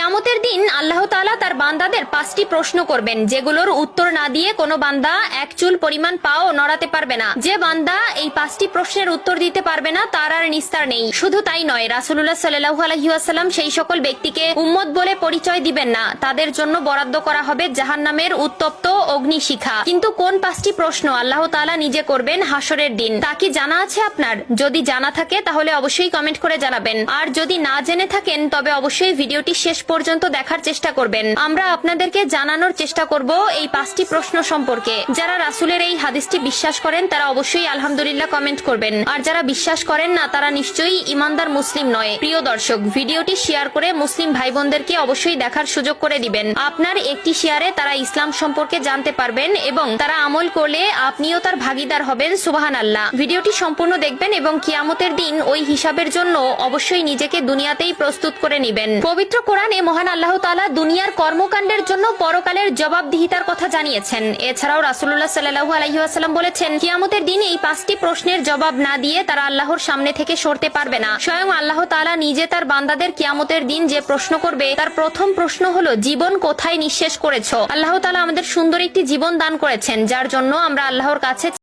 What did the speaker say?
কিয়ামতের দিন আল্লাহ তাআলা তার বান্দাদের 5টি প্রশ্ন করবেন, যেগুলোর উত্তর না দিয়ে কোনো বান্দা এক চুল পরিমাণ পাও নড়াতে পারবে না। যে বান্দা এই 5টি প্রশ্নের উত্তর দিতে পারবে না তার আর নিস্তার নেই। শুধু তাই নয়, রাসূলুল্লাহ সাল্লাল্লাহু আলাইহি ওয়াসাল্লাম সেই সকল ব্যক্তিকে উম্মত বলে পরিচয় দিবেন না, তাদের জন্য বরাদ্দ করা হবে জাহান্নামের উত্তপ্ত অগ্নিশিখা। কিন্তু কোন 5টি প্রশ্ন আল্লাহ তাআলা নিজে করবেন হাসরের দিন, তা কি জানা আছে আপনার? যদি জানা থাকে তাহলে অবশ্যই কমেন্ট করে জানাবেন, আর যদি না জেনে থাকেন তবে অবশ্যই ভিডিওটি শেষ পর্যন্ত দেখার চেষ্টা করবেন। আমরা আপনাদেরকে জানানোর চেষ্টা করব এই 5টি প্রশ্ন সম্পর্কে। যারা রাসূলের এই হাদিসটি বিশ্বাস করেন তারা অবশ্যই আলহামদুলিল্লাহ কমেন্ট করবেন, আর যারা বিশ্বাস করেন না তারা নিশ্চয়ই ইমানদার মুসলিম নয়। প্রিয় দর্শক, ভিডিওটি শেয়ার করে মুসলিম ভাই বোনদেরকে অবশ্যই দেখার সুযোগ করে দিবেন। আপনার একটি শেয়ারে তারা ইসলাম সম্পর্কে জানতে পারবেন এবং তারা আমল করলে আপনিও তার ভাগীদার হবেন। সুবহানাল্লাহ। ভিডিওটি সম্পূর্ণ দেখবেন এবং কিয়ামতের দিন ওই হিসাবের জন্য অবশ্যই নিজেকে দুনিয়াতেই প্রস্তুত করে নেবেন। পবিত্র কোরআনে মহান আল্লাহ তাআলা দুনিয়ার কর্মকাণ্ডের জন্য পরকালের জবাবদিহিতার কথা জানিয়েছেন। এছাড়াও রাসূলুল্লাহ সাল্লাল্লাহু আলাইহি ওয়াসাল্লাম বলেছেন, কিয়ামতের দিন এই 5টি প্রশ্নের জবাব না দিয়ে তারা আল্লাহর সামনে থেকে সরতে পারবে না। স্বয়ং আল্লাহ তাআলা নিজে তার বান্দাদের কিয়ামতের দিন যে প্রশ্ন করবে তার প্রথম প্রশ্ন হলো, জীবন কোথায় নিঃশেষ করেছো? আল্লাহ তাআলা আমাদের সুন্দর একটি জীবন দান করেছেন, যার জন্য আমরা আল্লাহর কাছে